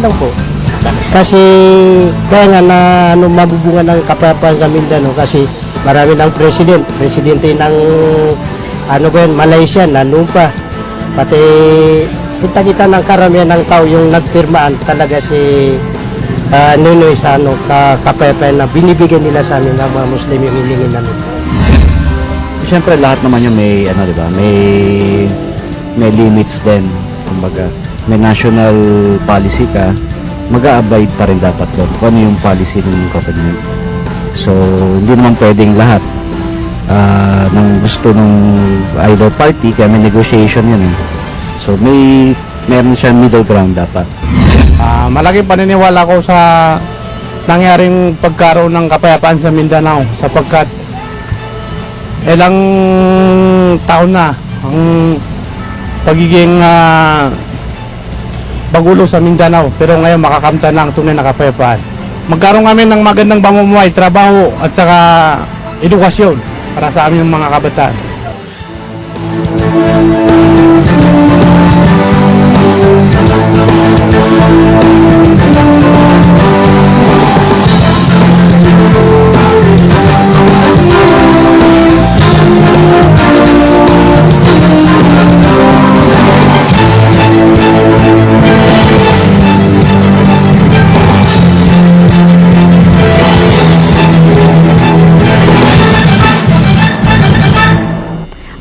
lang po. Kasi kaya nga na mabubungan ng kapayapaan sa Mindanao kasi marami ng presidente ng Malaysia, nanumpa. Pati kita-kita ng karamihan ng tao yung nagpirmaan talaga si Nonoy sa kapayapaan na binibigyan nila sa amin ng mga Muslim yung hilingin namin. Siyempre lahat naman yung may di ba? May limits din. Kumbaga, may national policy ka, mag-a-abide pa rin dapat doon kung ano yung policy ng government. So, hindi naman pwedeng lahat ng gusto ng either party, kaya may negotiation yan eh. So, meron siya middle ground dapat. Malaking paniniwala ko sa nangyaring pagkaroon ng kapayapaan sa Mindanao sapagkat ilang taon na ang pagiging bagulo sa Mindanao pero ngayon makakamtan na ang tunay na kapayapaan. Magkaroon kami ng magandang pamumuhay, trabaho at saka edukasyon para sa aming mga kabataan.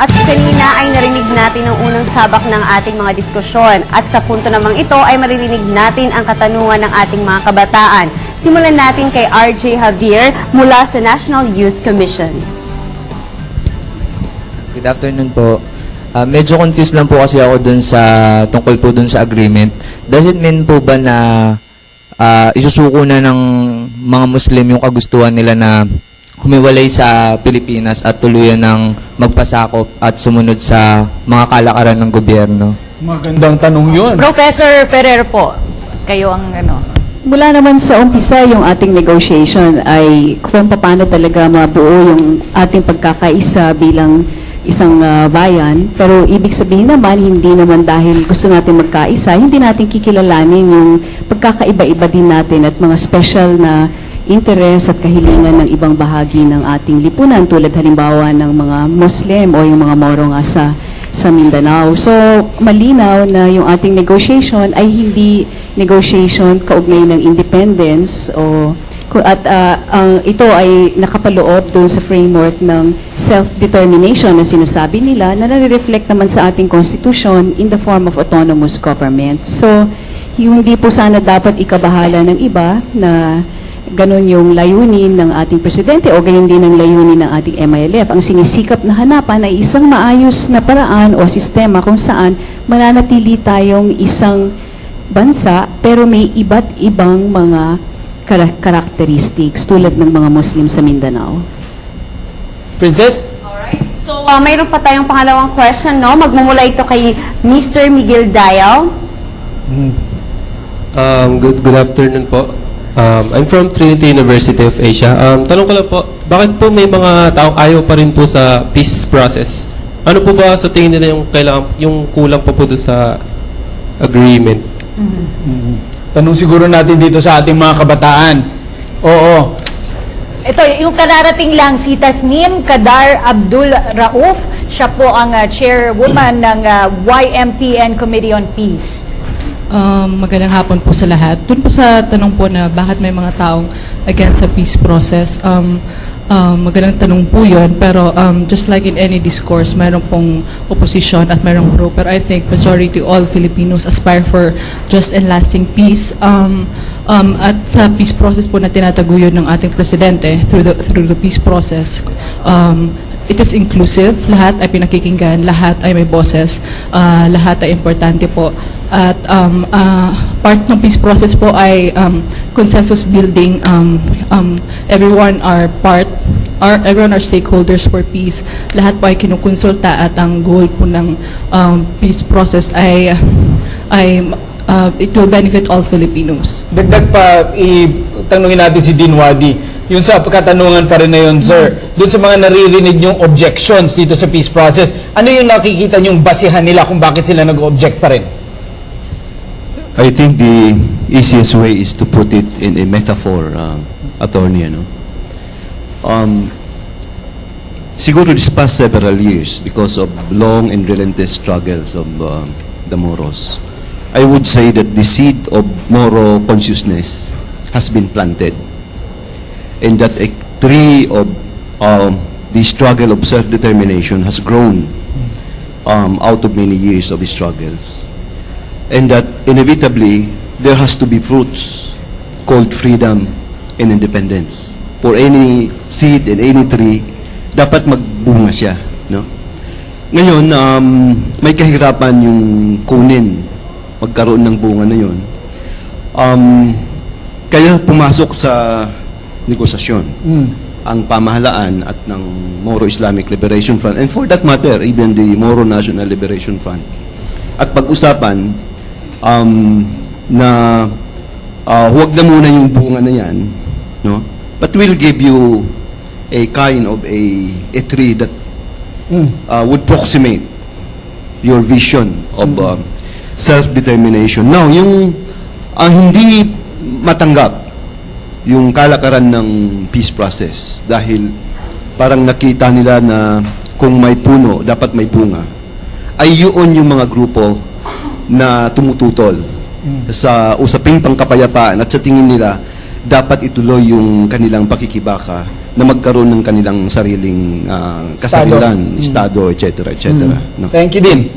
At kanina ay narinig natin ang unang sabak ng ating mga diskusyon. At sa punto namang ito ay maririnig natin ang katanungan ng ating mga kabataan. Simulan natin kay RJ Javier mula sa National Youth Commission. Good afternoon po. Medyo confused lang po kasi ako tungkol po dun sa agreement. Does it mean po ba na isusuko na ng mga Muslim yung kagustuhan nila na humiwalay sa Pilipinas at tuluyan ng magpasakop at sumunod sa mga kalakaran ng gobyerno? Magandang tanong yun. Professor Ferrer po, kayo ang Mula naman sa umpisa, yung ating negotiation ay kung paano talaga mabuo yung ating pagkakaisa bilang isang bayan. Pero ibig sabihin naman, hindi naman dahil gusto natin magkaisa, hindi natin kikilalanin yung pagkakaiba-iba din natin at mga special na interes at kahilingan ng ibang bahagi ng ating lipunan tulad halimbawa ng mga Muslim o yung mga Moro nga sa Mindanao. So, malinaw na yung ating negotiation ay hindi negotiation kaugnay ng independence ito ay nakapaloob doon sa framework ng self-determination na sinasabi nila na nare-reflect naman sa ating constitution in the form of autonomous government. So, hindi po sana dapat ikabahala ng iba na ganon yung layunin ng ating presidente o gayon din ang layunin ng ating MILF. Ang sinisikap na hanapan ay isang maayos na paraan o sistema kung saan mananatili tayong isang bansa pero may iba't ibang mga characteristics tulad ng mga Muslim sa Mindanao. Princess? Alright. So, mayroon pa tayong pangalawang question, no? Magmumula ito kay Mr. Miguel Dayaw. Good afternoon po. I'm from Trinity University of Asia. Tanong ko lang po, bakit po may mga taong ayaw pa rin po sa peace process? Ano po ba sa tingin nila yung kulang po doon sa agreement? Tanong siguro natin dito sa ating mga kabataan. Oo. Ito, yung kararating lang si Tasnim Kadar Abdul Rauf. Siya po ang chairwoman ng YMPN Committee on Peace. Magandang hapon po sa lahat. Doon po sa tanong po na bakit may mga taong against sa peace process, magandang tanong po yun. Pero just like in any discourse, mayroon pong opposition at mayroong group. Pero I think majority all Filipinos aspire for just and lasting peace. At sa peace process po na tinataguyod ng ating presidente through the peace process, it is inclusive, lahat ay pinakikinggan, lahat ay may boses, lahat ay importante po. At part ng peace process po ay consensus building. Everyone are stakeholders for peace. Lahat po ay kinukonsulta at ang goal po ng peace process ay it will benefit all Filipinos. Dagdag pa, tanungin natin si Dean Wadi. Yun sa katanungan pa rin na yun, sir. Doon sa mga naririnig yung objections dito sa peace process, ano yung nakikita yung basihan nila kung bakit sila nag-object pa rin? I think easiest way is to put it in a metaphor, attorney, ano? Siguro this past several years, because of long and relentless struggles of the Moros, I would say that the seed of Moro consciousness has been planted, and that a tree of the struggle of self-determination has grown out of many years of struggles, and that inevitably there has to be fruits called freedom and independence. For any seed and any tree, dapat magbunga siya, no? Ngayon, may kahirapan yung kunin, magkaroon ng bunga na yun. Kaya pumasok sa negosasyon ang pamahalaan at ng Moro Islamic Liberation Front, and for that matter, even the Moro National Liberation Front. At pag-usapan na huwag na muna yung bunga na yan, no? But we'll give you a kind of a tree that would proximate your vision of self-determination. Now, yung hindi matanggap yung kalakaran ng peace process dahil parang nakita nila na kung may puno, dapat may bunga, ay yun yung mga grupo na tumututol sa usaping pangkapayapaan at sa tingin nila dapat ituloy yung kanilang pakikibaka na magkaroon ng kanilang sariling kasarilan, estado, etc. No? Thank you din.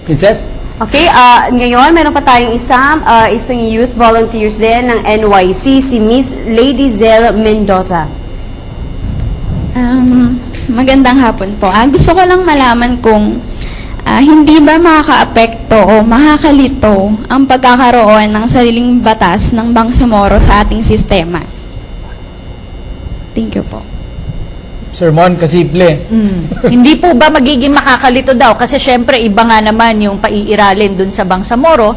Princess? Okay, ngayon meron pa tayong isang youth volunteers din ng NYC, si Miss Lady Zel Mendoza. Magandang hapon po. Gusto ko lang malaman kung hindi ba makakaapekto o makakalito ang pagkakaroon ng sariling batas ng Bangsamoro sa ating sistema. Thank you po. Sermon, kasimple. Hindi po ba magiging makakalito daw? Kasi syempre, iba nga naman yung paiiralin dun sa Bangsamoro.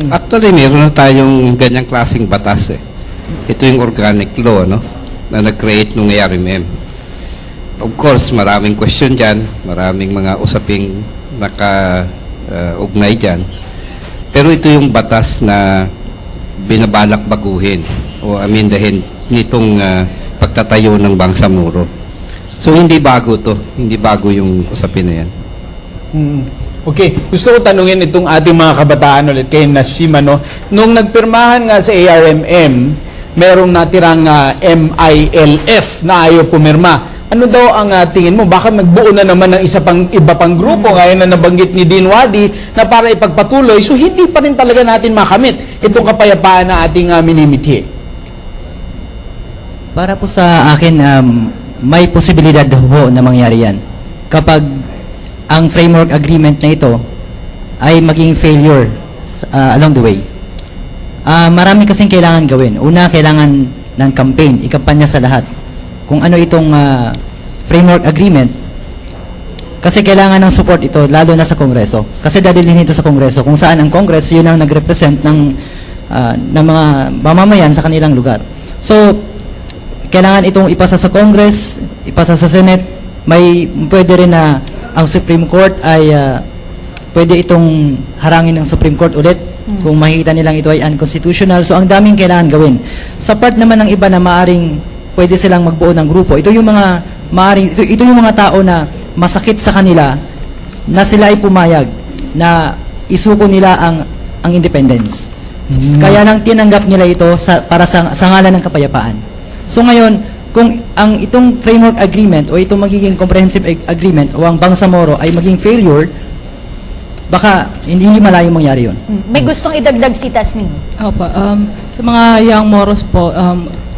Actually, meron na tayong ganyang klaseng batas eh. Ito yung organic law, no? Na nag-create nung ARMM. Of course, maraming question dyan, maraming mga usaping naka-ugnay dyan. Pero ito yung batas na binabalak baguhin o amendahin nitong pagtatayo ng Bangsamoro. So, hindi bago to. Hindi bago yung usapin na yan. Okay, gusto ko tanungin itong ating mga kabataan ulit kay Nashima, no? Nung nagpirmahan nga sa ARMM, merong natirang MILF na ayaw pumirma. Ano daw ang tingin mo? Baka magbuo na naman ng iba pang grupo, ngayon na nabanggit ni Dean Wadi, na para ipagpatuloy, so hindi pa rin talaga natin makamit itong kapayapaan na ating minimithi. Para po sa akin, may posibilidad ho na mangyari yan. Kapag ang framework agreement na ito ay maging failure along the way. Marami kasing kailangan gawin. Una, kailangan ng campaign, ikampanya sa lahat. Kung ano itong framework agreement, kasi kailangan ng support ito, lalo na sa Kongreso. Kasi dadalhin ito sa Kongreso, kung saan ang Congress, yun ang nag-represent ng mga mamamayan sa kanilang lugar. So, kailangan itong ipasa sa Congress, ipasa sa Senate. May pwede rin na ang Supreme Court ay pwede itong harangin ng Supreme Court ulit kung makikita nilang ito ay unconstitutional. So ang daming kailangan gawin. Sa part naman ng iba na maaring pwede silang magbuo ng grupo, ito yung mga maaring, ito yung mga tao na masakit sa kanila na sila ay pumayag na isuko nila ang independence. Kaya lang tinanggap nila ito para sa ngalan ng kapayapaan. So ngayon, kung ang itong framework agreement o itong magiging comprehensive agreement o ang Bangsamoro ay maging failure, baka hindi malayong mangyari yun. May gustong idagdag si Tasnim. Opo, sa mga young Moros po,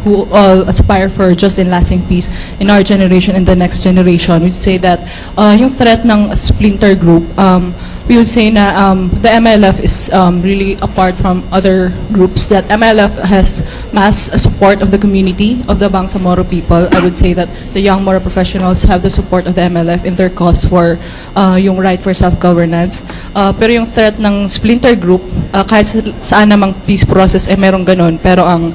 who all aspire for just and lasting peace in our generation and the next generation, we'd say that yung threat ng splinter group, we would say na the MLF is really apart from other groups, that MLF has mass support of the community, of the Bangsamoro people. I would say that the young Moro professionals have the support of the MLF in their cause for yung right for self-governance. Pero yung threat ng splinter group, kahit saan namang peace process ay merong ganun, pero ang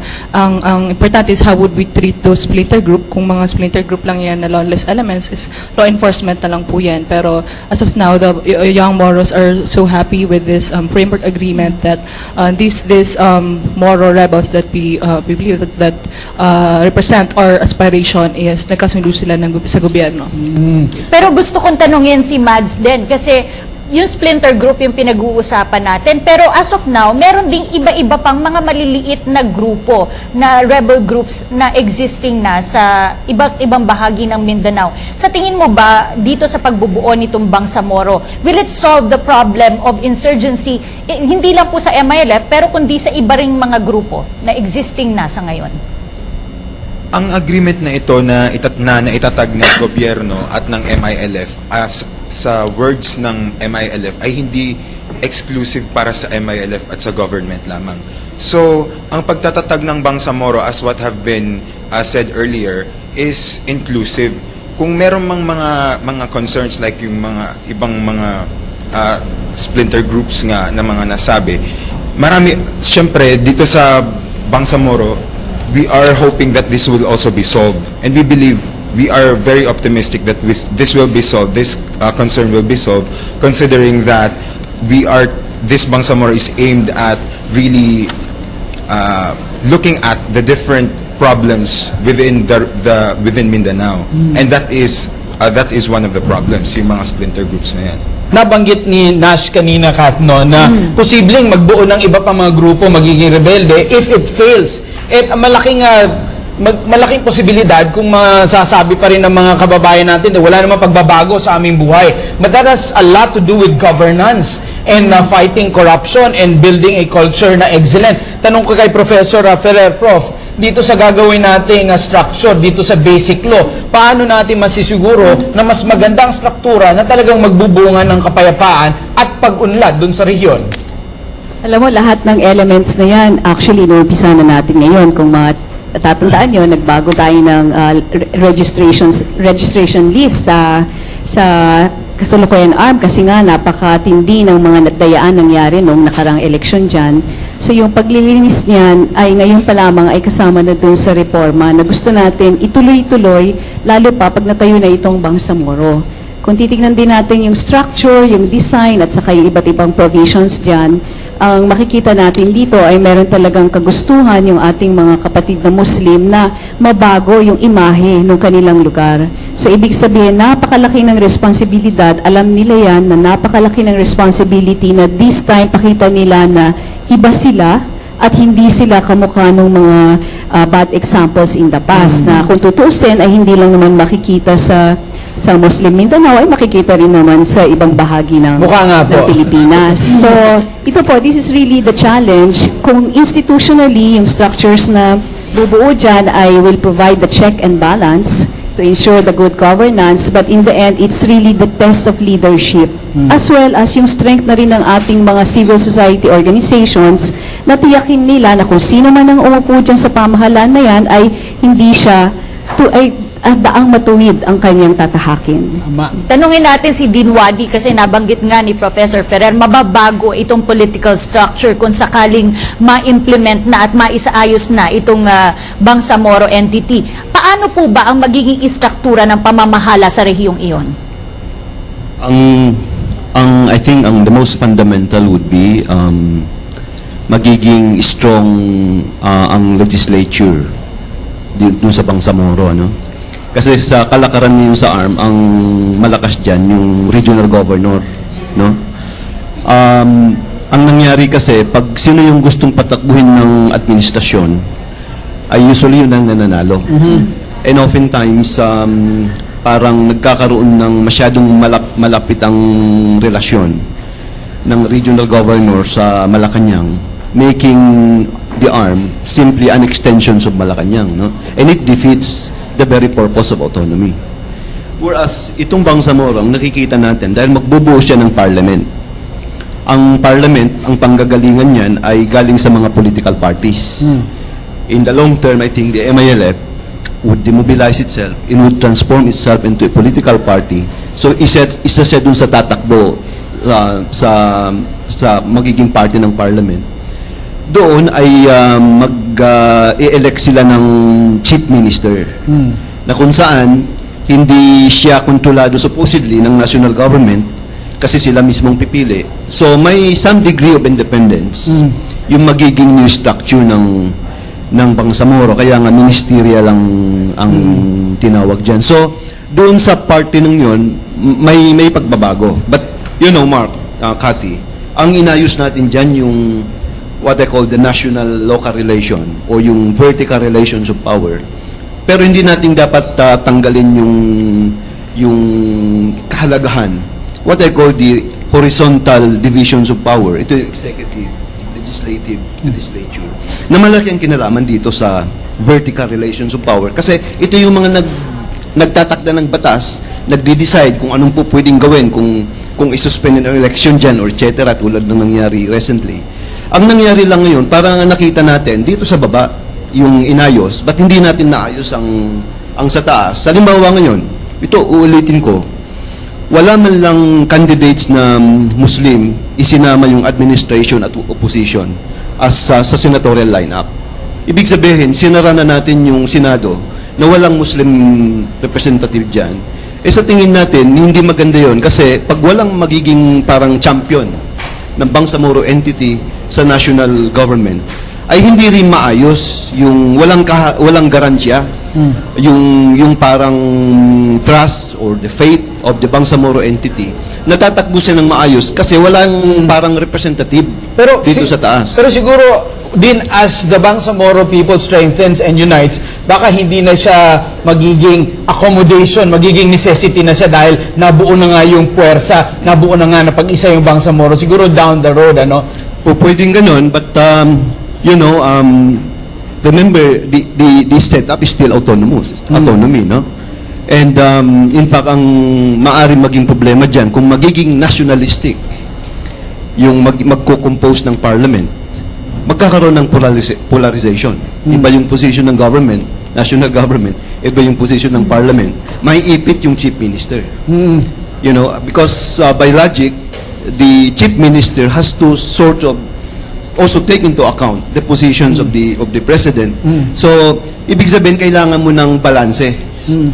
important is how would we treat those splinter group. Kung mga splinter group lang yan na lawless elements, is law enforcement na lang po yan. Pero as of now, the young Moro Bangsamoros are so happy with this framework agreement that these Moro rebels that we believe that represent our aspiration is nagkasundo sila sa gobyerno. Pero gusto kong tanungin si Mads din kasi yung splinter group yung pinag-uusapan natin. Pero as of now, meron ding iba-iba pang mga maliliit na grupo na rebel groups na existing na sa iba't ibang bahagi ng Mindanao. Sa tingin mo ba, dito sa pagbubuo nitong Bangsamoro, will it solve the problem of insurgency, hindi lang po sa MILF, pero kundi sa iba ring mga grupo na existing na sa ngayon? Ang agreement na ito na itatag ng gobyerno at ng MILF sa words ng MILF ay hindi exclusive para sa MILF at sa government lamang. So, ang pagtatatag ng Bangsamoro, as what have been said earlier, is inclusive. Kung meron mang mga concerns like yung mga ibang mga splinter groups nga na mga nasabi, marami, siyempre, dito sa Bangsamoro, we are hoping that this will also be solved. And we believe, we are very optimistic that this will be solved, this concern will be solved, considering that this Bangsamoro is aimed at really looking at the different problems within within Mindanao. And that is one of the problems, yung mga splinter groups na yan. Nabanggit ni Nash kanina, Kat, no, na posibleng magbuo ng iba pa mga grupo, magiging rebelde if it fails. At malaking posibilidad kung masasabi pa rin ng mga kababayan natin na wala namang pagbabago sa aming buhay. But that has a lot to do with governance and fighting corruption and building a culture na excellent. Tanong ko kay Professor Ferrer, Prof, dito sa gagawin nating structure, dito sa basic law, paano natin masisiguro na mas magandang struktura na talagang magbubunga ng kapayapaan at pag-unlad dun sa rehiyon? Alam mo, lahat ng elements na yan, actually, inuumpisa na natin ngayon. Kung tatandaan nyo, nagbago tayo ng registration list sa kasalukuyan ARM kasi nga napakatindi ng mga dayaan nangyari noong nakarang eleksyon dyan. So yung paglilinis niyan ay ngayon pa lamang ay kasama na dun sa reforma na gusto natin ituloy-tuloy, lalo pa pag natayo na itong Bangsamoro. Kung titignan din natin yung structure, yung design at saka yung iba't ibang provisions dyan, ang makikita natin dito ay meron talagang kagustuhan yung ating mga kapatid na Muslim na mabago yung imahe ng kanilang lugar. So ibig sabihin, napakalaki ng responsibilidad, alam nila yan na napakalaki ng responsibility na this time pakita nila na iba sila at hindi sila kamukha ng mga bad examples in the past na kung tutusin ay hindi lang naman makikita sa Muslim Mindanao ay makikita rin naman sa ibang bahagi ng Pilipinas. So, ito po, this is really the challenge. Kung institutionally, yung structures na bubuo dyan ay will provide the check and balance to ensure the good governance, but in the end, it's really the test of leadership. As well as yung strength na rin ng ating mga civil society organizations na tiyakin nila na kung sino man ang umupo dyan sa pamahalaan na yan ay hindi siya daang matuwid ang kanyang tatahakin. Tanungin natin si Dean Wadi kasi nabanggit nga ni Professor Ferrer, mababago itong political structure kung sakaling ma-implement na at maisaayos na itong Bangsamoro entity. Paano po ba ang magiging istruktura ng pamamahala sa rehiyong iyon? I think the most fundamental would be magiging strong ang legislature dito sa Bangsamoro, ano? Kasi sa kalakaran niyo sa ARM, ang malakas dyan, yung regional governor, no? Ang nangyari kasi, pag sino yung gustong patakbuhin ng administrasyon, ay usually yun ang nananalo. And oftentimes, parang nagkakaroon ng masyadong malapit ang relasyon ng regional governor sa Malacanang, making the ARM simply an extension of Malacanang, no? And it defeats the very purpose of autonomy. Whereas, itong Bangsamoro, nakikita natin, dahil magbubuo siya ng parliament. Ang parliament, ang panggagalingan niyan ay galing sa mga political parties. In the long term, I think the MILF would demobilize itself, it would transform itself into a political party. So, isa siya dun sa tatakbo sa magiging party ng parliament. Doon ay i-elect sila ng chief minister na kung saan hindi siya kontrolado supposedly ng national government kasi sila mismong pipili. So may some degree of independence yung magiging new structure ng Bangsamoro, kaya nga ministerial ang tinawag diyan. So doon sa party ng yun, may pagbabago. But you know, Mark, Cathy, ang inayos natin diyan yung what I call the national-local relation o yung vertical relations of power. Pero hindi natin dapat tanggalin yung kahalagahan, what I call the horizontal divisions of power. Ito yung executive, legislative, legislature, na malaki ang kinalaman dito sa vertical relations of power. Kasi ito yung mga nagtatakda ng batas, nagde-decide kung anong po pwedeng gawin, kung isuspend ang election dyan or etc. tulad ng nangyari recently. Ang nangyari lang ngayon, parang nakita natin dito sa baba yung inayos, but hindi natin naayos ang sa taas. Halimbawa ngayon, ito uulitin ko, wala man lang candidates na Muslim isinama yung administration at opposition as sa senatorial lineup. Ibig sabihin, sinara na natin yung Senado na walang Muslim representative dyan. Sa tingin natin, hindi maganda yon kasi pag walang magiging parang champion ng Bangsamoro entity sa national government, ay hindi rin maayos yung walang garansya, yung parang trust or the faith of the Bangsamoro entity natatakbo siya ng maayos kasi walang parang representative dito sa taas. Pero siguro din as the Bangsamoro people strengthens and unites, baka hindi na siya magiging accommodation, magiging necessity na siya dahil nabuo na nga yung puwersa, nabuo na nga na pag-isa yung Bangsamoro. Siguro down the road, ano? Pwedeng ganun, but you know, remember the setup is still autonomy, no? And in fact, ang maaaring maging problema diyan kung magiging nationalistic yung magko-compose ng parliament, magkakaroon ng polarization. Iba yung position ng government, national government, iba yung position ng parliament. May ipit yung chief minister. You know, because by logic, the chief minister has to sort of also take into account the positions of the president. So, ibig sabihin kailangan mo ng balanse.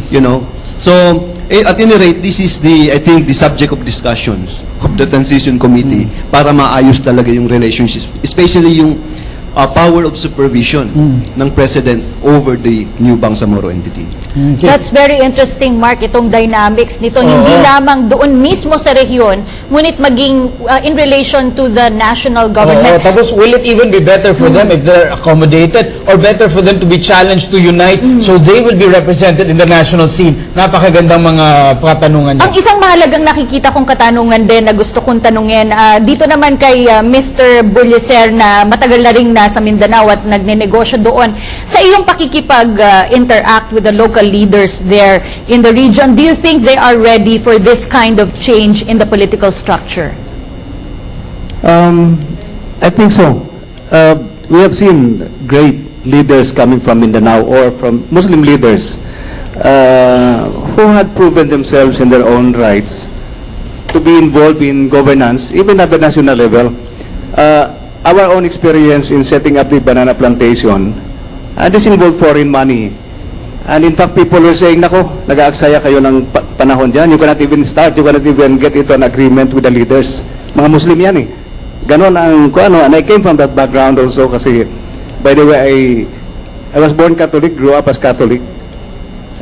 You know. So, at any rate, this is I think the subject of discussions of the transition committee para maayos talaga yung relationships, especially yung power of supervision ng president over the new Bangsamoro entity. That's very interesting, Mark, itong dynamics nito. Hindi lamang doon mismo sa rehiyon, ngunit maging in relation to the national government. Tapos, will it even be better for them if they're accommodated or better for them to be challenged to unite so they will be represented in the national scene? Napakagandang mga katanungan niya. Ang isang mahalagang nakikita kong katanungan din na gusto kong tanungin, dito naman kay Mr. Bullicer na matagal na rin sa Mindanao at nagnenegosyo doon. Sa iyong pakikipag-interact with the local leaders there in the region, do you think they are ready for this kind of change in the political structure? I think so. We have seen great leaders coming from Mindanao or from Muslim leaders who had proven themselves in their own rights to be involved in governance, even at the national level. Our own experience in setting up the banana plantation, this involved foreign money. And in fact, people were saying, nako, nag-aaksaya kayo ng panahon dyan. You cannot even start, you cannot even get into an agreement with the leaders. Mga Muslim yan eh. Ganon ang, and I came from that background also kasi, by the way, I was born Catholic, grew up as Catholic.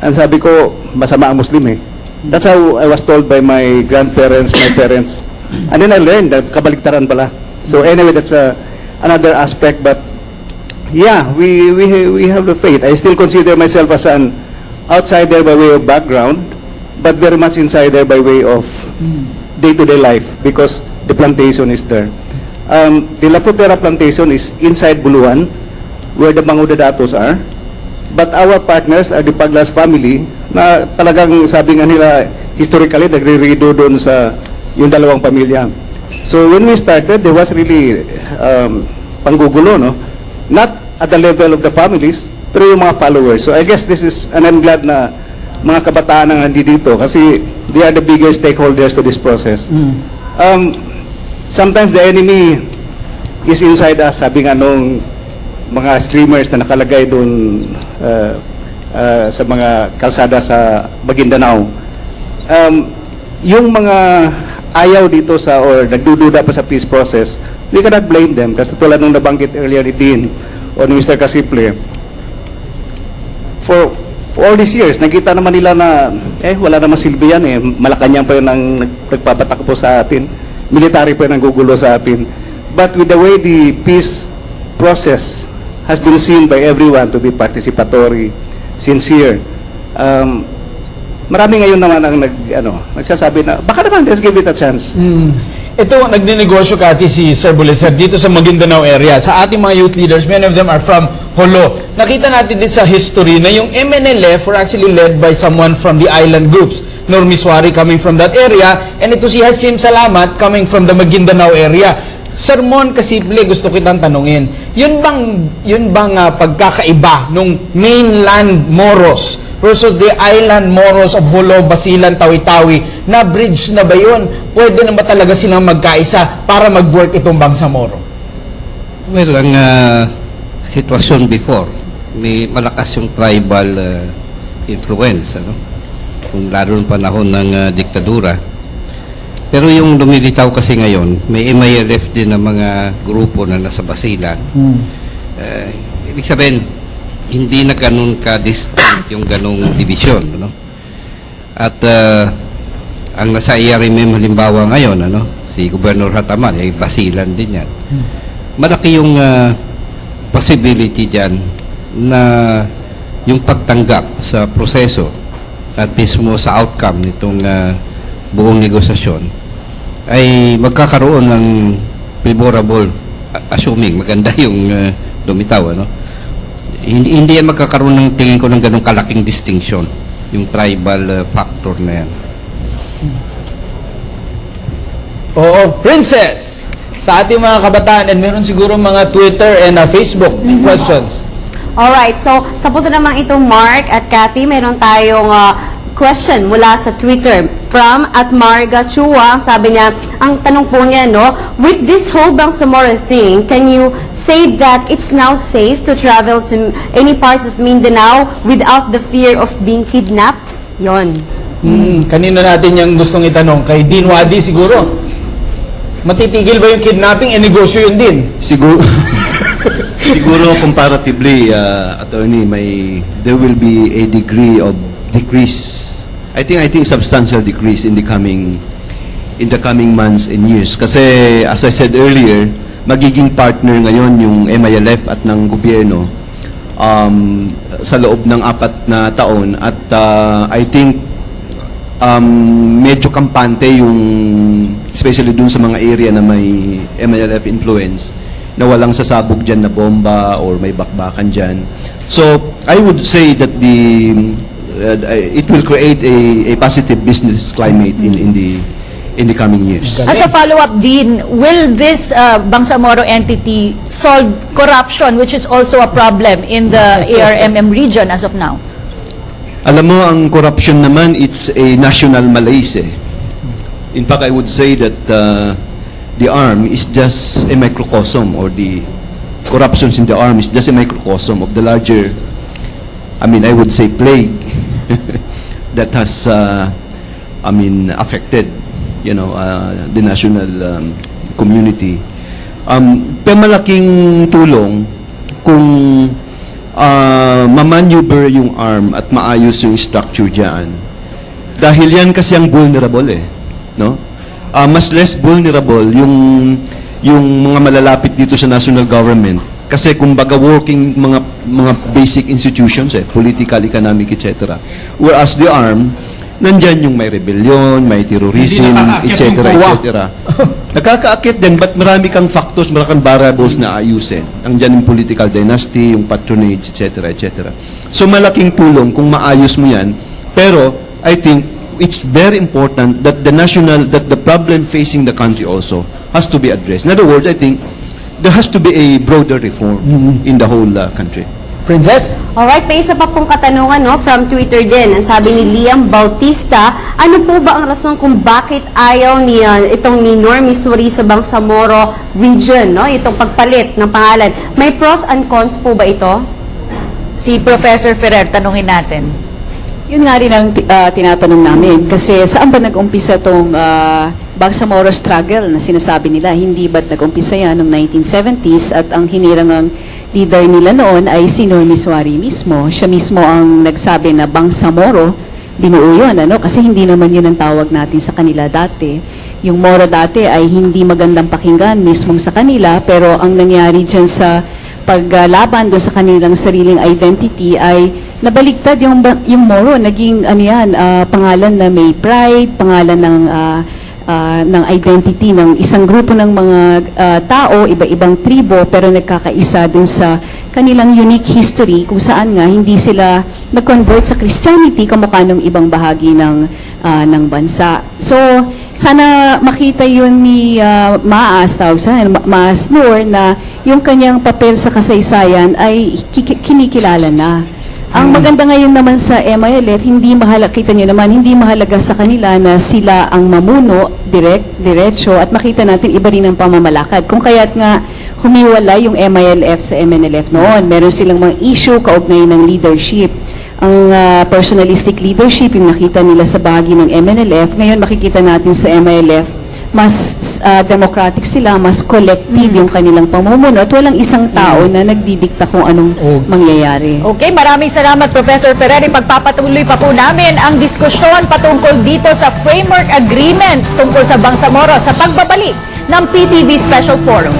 And sabi ko, masama ang Muslim eh. That's how I was told by my grandparents, my parents. And then I learned that kabaligtaran pala. So anyway, that's another aspect. But yeah, we have the faith. I still consider myself as an outsider by way of background, but very much insider by way of day-to-day life because the plantation is there. The La Frutera plantation is inside Buluan, where the Mangudadatos are. But our partners are the Paglas family na talagang sabi nga nila historically nagre-redo doon sa yung dalawang pamilya. So when we started, there was really panggugulo, no? Not at the level of the families, pero yung mga followers. So I guess this is, and I'm glad na mga kabataan ang nandito kasi they are the bigger stakeholders to this process. Sometimes the enemy is inside us, sabi nga nung mga streamers na nakalagay doon sa mga kalsada sa Maguindanao. Yung mga ayaw dito sa or nagdududa pa sa peace process, we cannot blame them kasi tulad nung nabanggit earlier ni Dean o ni Mr. Casiple, for all these years, nakita naman nila na wala naman silbi yan Malacanang pa yun ang nagpapatakbo sa atin, military pa yun ang gugulo sa atin. But with the way the peace process has been seen by everyone to be participatory, sincere, marami ngayon naman ang nagsasabi na baka naman let's give it a chance. Ito, nagninegosyo kati si Sir Buliser dito sa Maguindanao area. Sa ating mga youth leaders, many of them are from Jolo. Nakita natin din sa history na yung MNLF were actually led by someone from the island groups. Nur Miswari coming from that area, and ito si Hasim Salamat coming from the Maguindanao area. Sir Mon Casiple, gusto kitang tanungin, yun bang pagkakaiba nung mainland Moros versus the island Moros of Jolo, Basilan, Tawi-Tawi, na bridge na ba yun? Pwede na ba talaga silang magkaisa para mag-work itong Bangsamoro? Well, ang sitwasyon before, may malakas yung tribal influence, kung lalo ng panahon ng diktadura. Pero yung lumilitaw kasi ngayon, may MILF din na mga grupo na nasa Basilan. Ibig sabihin, hindi na ganun ka-distinct yung ganung division. At ang nasa IRMM halimbawa ngayon, si Governor Hataman, Basilan din yan. Malaki yung possibility dyan na yung pagtanggap sa proseso at mismo sa outcome nitong buong negosasyon ay magkakaroon ng favorable, assuming maganda yung lumitaw, hindi yan magkakaroon ng tingin ko ng ganong kalaking distinction, yung tribal factor na yan. Oo, Princess, sa ating mga kabataan, and meron siguro mga Twitter and Facebook questions. Alright, so sa punto naman ito, Mark at Kathy, meron tayong question mula sa Twitter from @Marga Chua. Sabi niya, ang tanong po niya, with this whole Bangsamoro thing, can you say that it's now safe to travel to any parts of Mindanao without the fear of being kidnapped? Yon. Kanino natin yung gustong itanong? Kay Dean Wadi siguro. Matitigil ba yung kidnapping? Negosyo yun din. Siguro comparatively, attorney, there will be a degree of decrease. I think substantial decrease in the coming months and years. Kasi as I said earlier, magiging partner ngayon yung MILF at ng gobyerno sa loob ng 4 na taon, at I think medyo kampante yung, especially dun sa mga area na may MILF influence, na walang sasabog dyan na bomba or may bakbakan dyan. So I would say that it will create a positive business climate in the coming years. As a follow-up, Dean, will this Bangsamoro entity solve corruption, which is also a problem in the ARMM region as of now? Alam mo, ang corruption naman, it's a national malaise. In fact, I would say that the arm is just a microcosm, or the corruptions in the arm is just a microcosm of the larger, I would say, plague that has, affected, the national community. Malaking tulong kung ma-maneuver yung arm at maayos yung structure dyan. Dahil yan kasi ang vulnerable mas less vulnerable yung mga malalapit dito sa national government. Kasi kumbaga working mga basic institutions, political, economic, etc. Whereas the arm, nandyan yung may rebellion, may terrorism, etc. Nakakaakit din, but marami kang factors, marami kang variables na ayusin. Nandyan yung political dynasty, yung patronage, etc. etc. So malaking tulong kung maayos mo yan. Pero I think it's very important that the problem facing the country also has to be addressed. In other words, I think there has to be a broader reform in the whole country. Princess? Alright, may isa pa pong katanungan from Twitter din. Ang sabi ni Liam Bautista, ano po ba ang rason kung bakit ayaw itong ni Nur Miswari sa Bangsamoro region, itong pagpalit ng pangalan? May pros and cons po ba ito? Si Professor Ferrer, tanungin natin. Yun nga rin ang tinatanong namin. Kasi saan ba nag-umpisa itong Bangsamoro struggle na sinasabi nila? Hindi ba't nag-umpisa yan noong 1970s at ang hinirangang leader nila noon ay si Normi Suari mismo. Siya mismo ang nagsabi na Bangsamoro, binuo yun, kasi hindi naman yun ang tawag natin sa kanila dati. Yung Moro dati ay hindi magandang pakinggan mismong sa kanila, pero ang nangyari dyan sa paglaban doon sa kanilang sariling identity ay nabaligtad yung Moro, naging pangalan na may pride, pangalan ng identity ng isang grupo ng mga tao, iba-ibang tribo, pero nagkakaisa dun sa kanilang unique history kung saan nga hindi sila nag-convert sa Christianity kamukha ng ibang bahagi ng bansa. So, sana makita yun ni Maas, Maas Noor, na yung kanyang papel sa kasaysayan ay kinikilala na. Ang maganda ngayon naman sa MILF, kita nyo naman, hindi mahalaga sa kanila na sila ang mamuno, diretso, at makita natin iba rin ang pamamalakad. Kung kaya't nga humiwala yung MILF sa MNLF noon, meron silang mga issue kaugnay ng leadership. Ang personalistic leadership, yung nakita nila sa bahagi ng MNLF, ngayon makikita natin sa MILF, mas democratic sila, mas collective yung kanilang pamumuno at walang isang tao na nagdidikta kung anong mangyayari. Okay, maraming salamat Professor Ferrer. Pagpapatuloy pa po namin ang diskusyon patungkol dito sa Framework Agreement tungkol sa Bangsamoro sa pagbabalik ng PTV Special Forum.